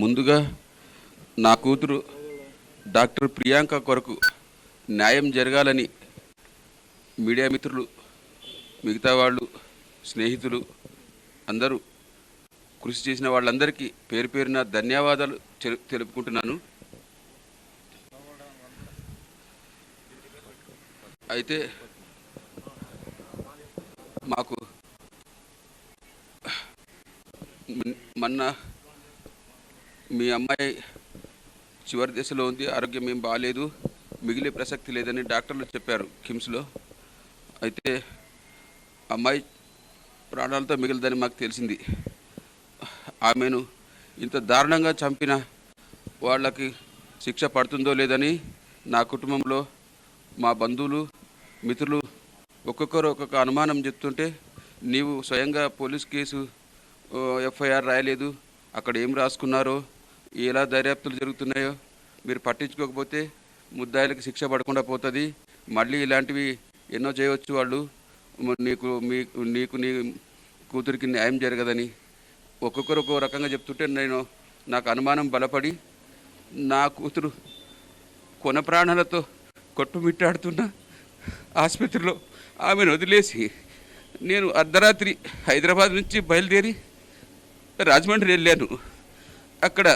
ముందుగా నా కూతురు డాక్టర్ ప్రియాంక కొరకు న్యాయం జరగాలని మీడియా మిత్రులు, మిగతా వాళ్ళు, స్నేహితులు అందరూ కృషి చేసిన వాళ్ళందరికీ పేరు పేరున ధన్యవాదాలు తెలుపుకుంటున్నాను. అయితే మాకు మొన్న మీ అమ్మాయి చివరి దశలో ఉంది, ఆరోగ్యం ఏం బాగాలేదు, మిగిలే ప్రసక్తి లేదని డాక్టర్లు చెప్పారు కిమ్స్లో. అయితే అమ్మాయి ప్రాణాలతో మిగిలిదని మాకు తెలిసింది. ఆమెను ఇంత దారుణంగా చంపిన వాళ్ళకి శిక్ష పడుతుందో లేదని నా కుటుంబంలో మా బంధువులు, మిత్రులు ఒక్కొక్కరు ఒక్కొక్క అనుమానం చెప్తుంటే, నీవు స్వయంగా పోలీస్ కేసు ఎఫ్ఐఆర్ రాయలేదు, అక్కడ ఏం రాసుకున్నారో, ఎలా దర్యాప్తులు జరుగుతున్నాయో మీరు పట్టించుకోకపోతే ముద్దాయిలకు శిక్ష పడకుండా పోతుంది, మళ్ళీ ఇలాంటివి ఎన్నో చేయవచ్చు వాళ్ళు, నీకు నీ కూతురికి న్యాయం జరగదని ఒక్కొక్కరు ఒక్కో రకంగా చెప్తుంటే నాకు అనుమానం బలపడి నా కూతురు కొన ప్రాణాలతో కొట్టుమిట్టాడుతున్న ఆసుపత్రిలో ఆమెను వదిలేసి నేను అర్ధరాత్రి హైదరాబాద్ నుంచి బయలుదేరి రాజమండ్రి వెళ్ళాను. అక్కడ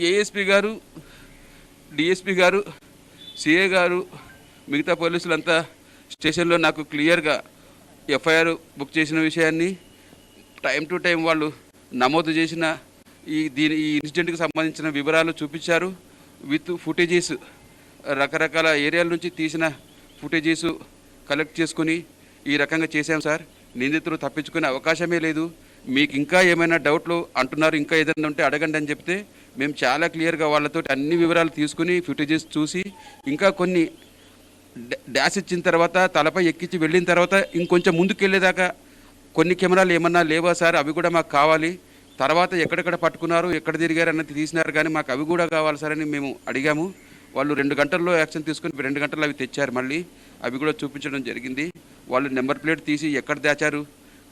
ఏఎస్పీ గారు, డిఎస్పీ గారు, సిఏ గారు, మిగతా పోలీసులంతా స్టేషన్లో నాకు క్లియర్గా ఎఫ్ఐఆర్ బుక్ చేసిన విషయాన్ని, టైం టు టైం వాళ్ళు నమోదు చేసిన ఈ ఇన్సిడెంట్కి సంబంధించిన వివరాలు చూపించారు. విత్ ఫుటేజెస్, రకరకాల ఏరియాల నుంచి తీసిన ఫుటేజెస్ కలెక్ట్ చేసుకుని ఈ రకంగా చేశాం సార్. నిందితులు తప్పించుకునే అవకాశమే లేదు. మీకు ఇంకా ఏమైనా డౌట్లు అంటున్నారు, ఇంకా ఏదైనా ఉంటే అడగండి అని చెప్తే మేము చాలా క్లియర్గా వాళ్ళతో అన్ని వివరాలు తీసుకుని ఫుటేజెస్ చూసి, ఇంకా కొన్ని డాష్ ఇచ్చిన తర్వాత తలపై ఎక్కించి వెళ్ళిన తర్వాత ఇంకొంచెం ముందుకు వెళ్ళేదాకా కొన్ని కెమెరాలు ఏమన్నా లేవా సార్, అవి కూడా మాకు కావాలి. తర్వాత ఎక్కడెక్కడ పట్టుకున్నారు, ఎక్కడ తిరిగారు అన్నది తీసినారు, కానీ మాకు అవి కూడా కావాలి సార్ అని మేము అడిగాము. వాళ్ళు 2 గంటల్లో యాక్షన్ తీసుకుని 2 గంటల్లో అవి తెచ్చారు. మళ్ళీ అవి కూడా చూపించడం జరిగింది. వాళ్ళు నెంబర్ ప్లేట్ తీసి ఎక్కడ దాచారు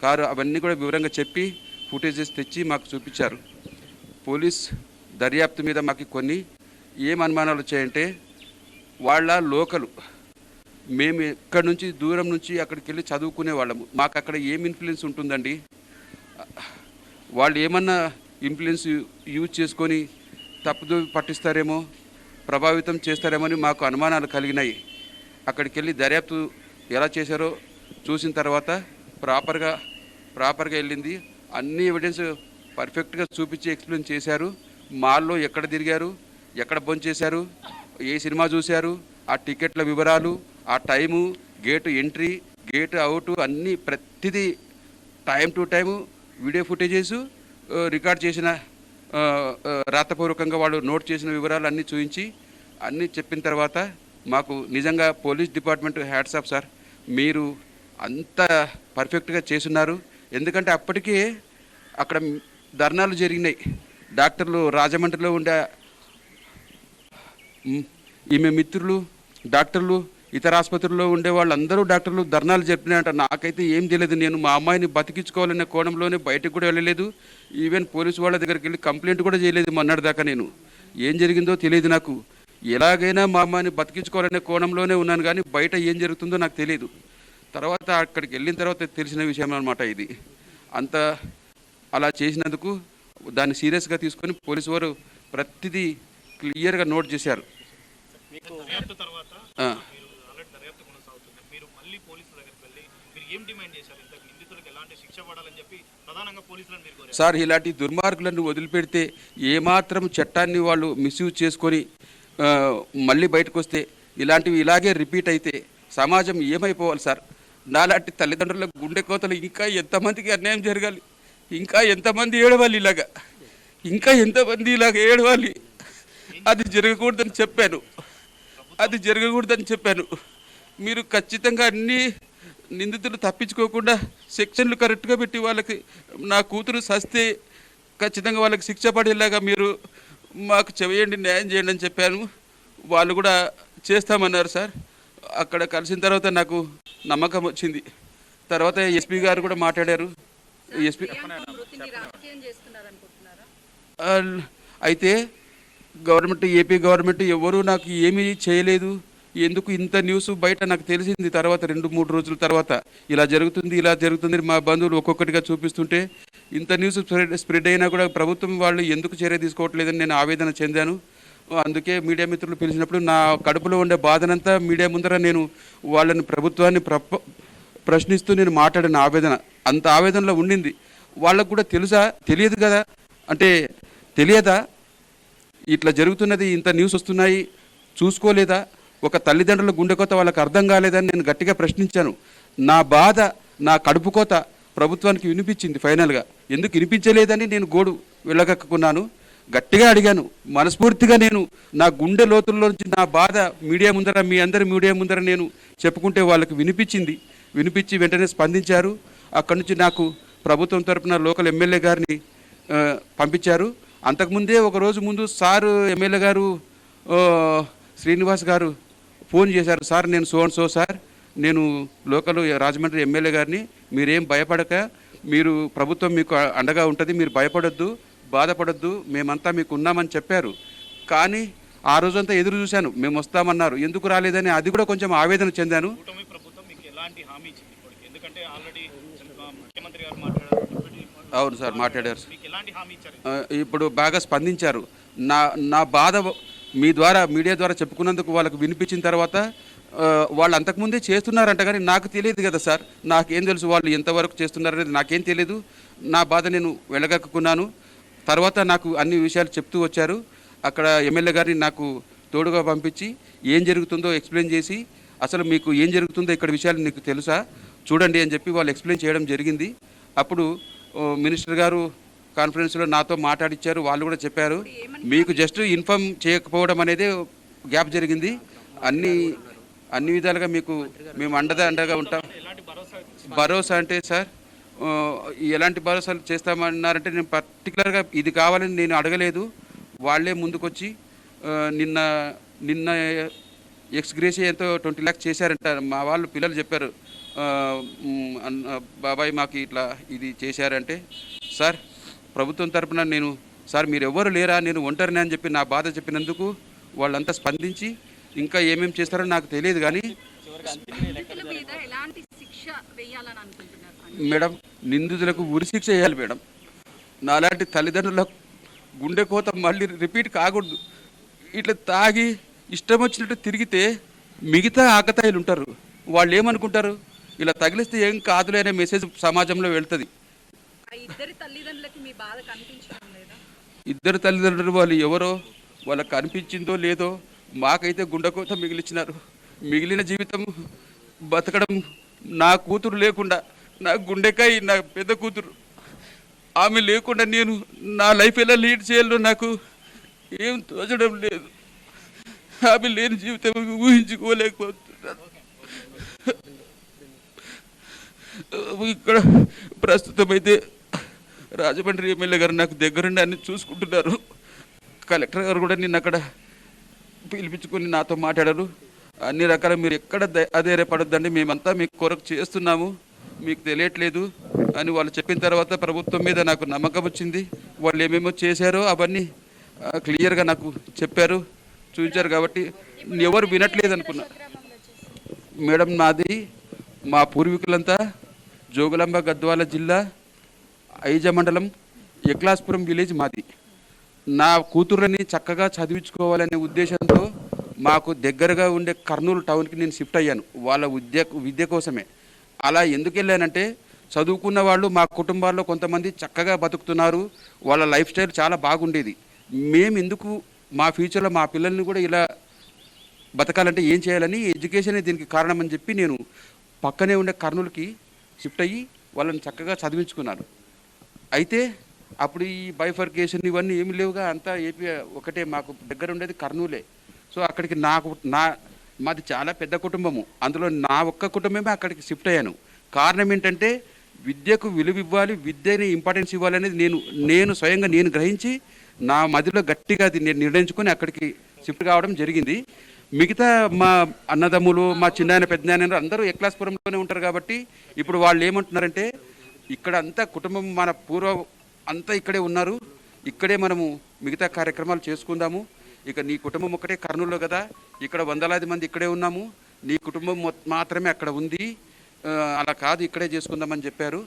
కారు అవన్నీ కూడా వివరంగా చెప్పి ఫుటేజెస్ తెచ్చి మాకు చూపించారు. పోలీస్ దర్యాప్తు మీద మాకు కొన్ని ఏం అనుమానాలు వచ్చాయంటే, వాళ్ళ లోకలు, మేము ఎక్కడి నుంచి దూరం నుంచి అక్కడికి వెళ్ళి చదువుకునే వాళ్ళము, మాకు అక్కడ ఏం ఇన్ఫ్లుయెన్స్ ఉంటుందండి? వాళ్ళు ఏమన్నా ఇన్ఫ్లుయెన్స్ యూజ్ చేసుకొని తప్పుదో పట్టిస్తారేమో, ప్రభావితం చేస్తారేమో అని మాకు అనుమానాలు కలిగినాయి. అక్కడికి వెళ్ళి దర్యాప్తు ఎలా చేశారో చూసిన తర్వాత ప్రాపర్గా వెళ్ళింది. అన్ని ఎవిడెన్స్ పర్ఫెక్ట్గా చూపించి ఎక్స్ప్లెయిన్ చేశారు. మాల్లో ఎక్కడ తిరిగారు, ఎక్కడ భోంచేశారు, ఏ సినిమా చూశారు, ఆ టికెట్ల వివరాలు, ఆ time, gate entry, gate out, అన్నీ ప్రతిదీ time to time video footages, record చేసిన రాతపూర్వకంగా వాళ్ళు నోట్ చేసిన వివరాలు అన్నీ చూపించి అన్నీ చెప్పిన తర్వాత మాకు నిజంగా police department hats off sir, మీరు అంత పర్ఫెక్ట్గా చేస్తున్నారు. ఎందుకంటే అప్పటికే అక్కడ ధర్నాలు జరిగినాయి. డాక్టర్లు రాజమండ్రిలో ఉండే ఈమె మిత్రులు, డాక్టర్లు, ఇతర ఆసుపత్రుల్లో ఉండే వాళ్ళందరూ డాక్టర్లు ధర్నాలు చెప్పినాయంట. నాకైతే ఏం తెలియదు. నేను మా అమ్మాయిని బతికించుకోవాలనే కోణంలోనే బయటకు కూడా వెళ్ళలేదు. ఈవెన్ పోలీసు వాళ్ళ దగ్గరికి వెళ్ళి కంప్లైంట్ కూడా చేయలేదు మొన్నటిదాకా. నేను ఏం జరిగిందో తెలియదు నాకు. ఎలాగైనా మా అమ్మాయిని బతికించుకోవాలనే కోణంలోనే ఉన్నాను, కానీ బయట ఏం జరుగుతుందో నాకు తెలియదు. తర్వాత అక్కడికి వెళ్ళిన తర్వాత తెలిసిన విషయం అన్నమాట ఇది. అంత అలా చేసినందుకు దాన్ని సీరియస్గా తీసుకొని పోలీసు వారు ప్రతిదీ క్లియర్గా నోట్ చేశారు. సార్, ఇలాంటి దుర్మార్గులను వదిలిపెడితే, ఏమాత్రం చట్టాన్ని వాళ్ళు మిస్యూజ్ చేసుకొని మళ్ళీ బయటకు వస్తే, ఇలాంటివి ఇలాగే రిపీట్ అయితే సమాజం ఏమైపోవాలి సార్? నాలాంటి తల్లిదండ్రుల గుండె కోతలు ఇంకా ఎంతమందికి అన్యాయం జరగాలి? ఇంకా ఎంతమంది ఏడవాలి ఇలాగా? ఇంకా ఎంతమంది ఇలాగ ఏడవాలి? అది జరగకూడదని చెప్పాను. మీరు ఖచ్చితంగా అన్ని నిందితులు తప్పించుకోకుండా సెక్షన్లు కరెక్ట్గా పెట్టి వాళ్ళకి, నా కూతురు సస్తే ఖచ్చితంగా వాళ్ళకి శిక్ష పడేలాగా మీరు మాకు చేయండి, న్యాయం చేయండి అని చెప్పాను. వాళ్ళు కూడా చేస్తామన్నారు సార్. అక్కడ కలిసిన తర్వాత నాకు నమ్మకం వచ్చింది. తర్వాత ఎస్పీ గారు కూడా మాట్లాడారు. ఎస్పీ అయితే గవర్నమెంట్, ఏపీ గవర్నమెంట్ ఎవరు నాకు ఏమీ చేయలేదు. ఎందుకు ఇంత న్యూస్ బయట నాకు తెలిసింది తర్వాత 2-3 రోజుల తర్వాత ఇలా జరుగుతుంది మా బంధువులు ఒక్కొక్కటిగా చూపిస్తుంటే ఇంత న్యూస్ స్ప్రెడ్ అయినా కూడా ప్రభుత్వం వాళ్ళు ఎందుకు చర్య తీసుకోవట్లేదని నేను ఆవేదన చెందాను. అందుకే మీడియా మిత్రులు పిలిచినప్పుడు నా కడుపులో ఉండే బాధనంతా మీడియా ముందర నేను వాళ్ళని ప్రభుత్వాన్ని ప్రశ్నిస్తూ నేను మాట్లాడిన ఆవేదన అంత ఆవేదనలో ఉండింది. వాళ్ళకు కూడా తెలియదు కదా, అంటే తెలియదా ఇట్లా జరుగుతున్నది, ఇంత న్యూస్ వస్తున్నాయి చూసుకోలేదా, ఒక తల్లిదండ్రుల గుండెకోత వాళ్ళకి అర్థం కాలేదని నేను గట్టిగా ప్రశ్నించాను. నా బాధ, నా కడుపు కోత ప్రభుత్వానికి వినిపించింది. ఫైనల్గా ఎందుకు వినిపించలేదని నేను గోడు వెళ్ళగక్కున్నాను, గట్టిగా అడిగాను. మనస్ఫూర్తిగా నేను నా గుండె లోతుల్లో నుంచి నా బాధ మీడియా ముందర, మీ అందరి మీడియా ముందర నేను చెప్పుకుంటే వాళ్ళకి వినిపించి వెంటనే స్పందించారు. అక్కడి నుంచి నాకు ప్రభుత్వం తరపున లోకల్ ఎమ్మెల్యే గారిని పంపించారు. అంతకుముందే ఒక రోజు ముందు సారు ఎమ్మెల్యే గారు శ్రీనివాస్ గారు ఫోన్ చేశారు. సార్ నేను సో సార్, నేను లోకల్ రాజమండ్రి ఎమ్మెల్యే గారిని, మీరేం భయపడక, మీరు ప్రభుత్వం మీకు అండగా ఉంటుంది, మీరు భయపడొద్దు, బాధపడొద్దు, మేమంతా మీకు ఉన్నామని చెప్పారు. కానీ ఆ రోజంతా ఎదురు చూశాను, మేము వస్తామన్నారు, ఎందుకు రాలేదని అది కూడా కొంచెం ఆవేదన చెందాను. అవును సార్, మాట్లాడారు. ఇప్పుడు బాగా స్పందించారు. నా బాధ మీ ద్వారా, మీడియా ద్వారా చెప్పుకున్నందుకు వాళ్ళకు వినిపించిన తర్వాత వాళ్ళు అంతకుముందే చేస్తున్నారంట, కానీ నాకు తెలియదు కదా సార్, నాకేం తెలుసు వాళ్ళు ఎంతవరకు చేస్తున్నారనేది నాకేం తెలియదు. నా బాధ నేను వెళ్ళగక్కున్నాను. తర్వాత నాకు అన్ని విషయాలు చెప్తూ వచ్చారు. అక్కడ ఎమ్మెల్యే గారిని నాకు తోడుగా పంపించి ఏం జరుగుతుందో ఎక్స్ప్లెయిన్ చేసి, అసలు మీకు ఏం జరుగుతుందో ఇక్కడ విషయాలు నీకు తెలుసా చూడండి అని చెప్పి వాళ్ళు ఎక్స్ప్లెయిన్ చేయడం జరిగింది. అప్పుడు మినిస్టర్ గారు కాన్ఫరెన్స్లో నాతో మాట్లాడిచ్చారు. వాళ్ళు కూడా చెప్పారు, మీకు జస్ట్ ఇన్ఫార్మ్ చేయకపోవడం అనేది గ్యాప్ జరిగింది, అన్ని విధాలుగా మీకు మేము అండగా ఉంటాం. భరోసా అంటే సార్, ఎలాంటి భరోసాలు చేస్తామన్నారంటే, నేను పర్టికులర్గా ఇది కావాలని నేను అడగలేదు. వాళ్ళే ముందుకొచ్చి నిన్న ఎక్స్గ్రేషియా ఎంతో 20 lakhs చేశారంట. మా వాళ్ళు పిల్లలు చెప్పారు, బాబాయ్ మాకు ఇట్లా ఇది చేశారంటే, సార్ ప్రభుత్వం తరపున నేను, సార్ మీరు ఎవరు లేరా, నేను ఒంటరిని అని చెప్పి నా బాధ చెప్పినందుకు వాళ్ళంతా స్పందించి ఇంకా ఏమేమి చేస్తారో నాకు తెలియదు. కానీ మేడం, నిందితులకు ఉరిశిక్ష వేయాలి మేడం. నాలాంటి తల్లిదండ్రుల గుండె కోత మళ్ళీ రిపీట్ కాకూడదు. ఇట్లా తాగి ఇష్టం వచ్చినట్టు తిరిగితే మిగతా ఆకతాయిలు ఉంటారు, వాళ్ళు ఏమనుకుంటారు, ఇలా తగిలిస్తే ఏం కాదులే అనే మెసేజ్ సమాజంలో వెళ్తుంది. ఇద్దరు తల్లిదండ్రులు వాళ్ళు ఎవరో వాళ్ళకి కనిపించిందో లేదో, మాకైతే గుండెకోత మిగిలిచ్చినారు. మిగిలిన జీవితం బతకడం, నా కూతురు లేకుండా, నా గుండెకాయ నా పెద్ద కూతురు, ఆమె లేకుండా నేను నా లైఫ్ ఎలా లీడ్ చేయాలో నాకు ఏం తోచడం లేదు. ఆమె లేని జీవితం ఊహించుకోలేకపోతున్నాను. ఇక్కడ ప్రస్తుతం అయితే రాజమండ్రి ఎమ్మెల్యే గారు నాకు దగ్గరుండి అన్ని చూసుకుంటున్నారు. కలెక్టర్ గారు కూడా నిన్న అక్కడ పిలిపించుకొని నాతో మాట్లాడారు. అన్ని రకాల మీరు ఎక్కడ అధైర్యపడొద్దండి, మేమంతా మీకు కొరకు చేస్తున్నాము, మీకు తెలియట్లేదు అని వాళ్ళు చెప్పిన తర్వాత ప్రభుత్వం మీద నాకు నమ్మకం వచ్చింది. వాళ్ళు ఏమేమో చేశారో అవన్నీ క్లియర్గా నాకు చెప్పారు, చూపించారు. కాబట్టి ఎవరు వినట్లేదు అనుకున్నా. మేడం, నాది మా పూర్వీకులంతా జోగులాంబ గద్వాల జిల్లా ఐజ మండలం ఎక్లాస్పురం విలేజ్ మాది. నా కూతుర్ని చక్కగా చదివించుకోవాలనే ఉద్దేశంతో మాకు దగ్గరగా ఉండే కర్నూలు టౌన్కి నేను షిఫ్ట్ అయ్యాను వాళ్ళ విద్య కోసమే. అలా ఎందుకు వెళ్ళానంటే, చదువుకున్న వాళ్ళు మా కుటుంబాల్లో కొంతమంది చక్కగా బతుకుతున్నారు, వాళ్ళ లైఫ్ స్టైల్ చాలా బాగుండేది. మేము ఎందుకు మా ఫ్యూచర్లో మా పిల్లల్ని కూడా ఇలా బతకాలంటే ఏం చేయాలని, ఎడ్యుకేషనే దీనికి కారణం అని చెప్పి నేను పక్కనే ఉండే కర్నూలుకి షిఫ్ట్ అయ్యి వాళ్ళని చక్కగా చదివించుకున్నాను. అయితే అప్పుడు ఈ బైఫర్కేషన్ ఇవన్నీ ఏమి లేవుగా, అంతా ఏపీ ఒకటే, మాకు దగ్గర ఉండేది కర్నూలే. సో అక్కడికి మాది చాలా పెద్ద కుటుంబము, అందులో నా ఒక్క కుటుంబమే అక్కడికి షిఫ్ట్ అయ్యాను. కారణం ఏంటంటే, విద్యకు విలువ ఇవ్వాలి, విద్యని ఇంపార్టెన్స్ ఇవ్వాలనేది నేను స్వయంగా నేను గ్రహించి నా మదిలో గట్టిగా అది నేను నిర్ణయించుకొని అక్కడికి షిఫ్ట్ కావడం జరిగింది. మిగతా మా అన్నదమ్ములు, మా చిన్నాయన పెద్దనాయన అందరూ ఎక్లాస్పురంలోనే ఉంటారు. కాబట్టి ఇప్పుడు వాళ్ళు ఏమంటున్నారంటే, ఇక్కడ అంతా కుటుంబం మన పూర్వ అంతా ఇక్కడే ఉన్నారు, ఇక్కడే మనము మిగతా కార్యక్రమాలు చేసుకుందాము. ఇక నీ కుటుంబం ఒక్కటే కర్నూలులో కదా, ఇక్కడ వందలాది మంది ఇక్కడే ఉన్నాము, నీ కుటుంబం మాత్రమే అక్కడ ఉంది, అలా కాదు ఇక్కడే చేసుకుందామని చెప్పారు.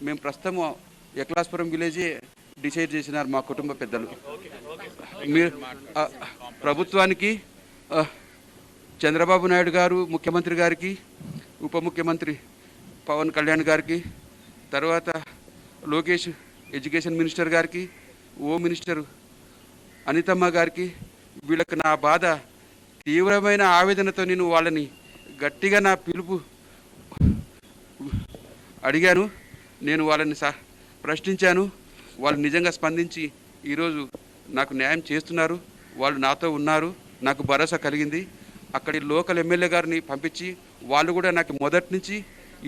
మేము ప్రస్తుతం ఎక్లాస్పురం విలేజే డిసైడ్ చేసినారు మా కుటుంబ పెద్దలు. మీరు ప్రభుత్వానికి, చంద్రబాబు నాయుడు గారు ముఖ్యమంత్రి గారికి, ఉప ముఖ్యమంత్రి పవన్ కళ్యాణ్ గారికి, తర్వాత లోకేష్ ఎడ్యుకేషన్ మినిస్టర్ గారికి, హోమ్ మినిస్టర్ అనితమ్మ గారికి, వీళ్ళకి నా బాధ తీవ్రమైన ఆవేదనతో నేను వాళ్ళని గట్టిగా నా పిలుపు అడిగాను. నేను వాళ్ళని ప్రశ్నించాను. వాళ్ళు నిజంగా స్పందించి ఈరోజు నాకు న్యాయం చేస్తున్నారు. వాళ్ళు నాతో ఉన్నారు. నాకు భరోసా కలిగింది. అక్కడి లోకల్ ఎమ్మెల్యే గారిని పంపించి వాళ్ళు కూడా నాకు మొదటి నుంచి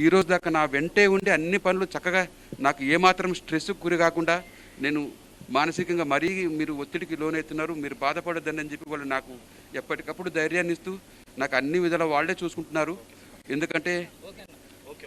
ఈరోజు దాకా నా వెంటే ఉండి అన్ని పనులు చక్కగా నాకు ఏమాత్రం స్ట్రెస్కు గురి కాకుండా, నేను మానసికంగా మరీ మీరు ఒత్తిడికి లోనవుతున్నారు, మీరు బాధపడొద్దని అని చెప్పి వాళ్ళు నాకు ఎప్పటికప్పుడు ధైర్యాన్ని ఇస్తూ నాకు అన్ని విధాలా వాళ్ళే చూసుకుంటున్నారు. ఎందుకంటే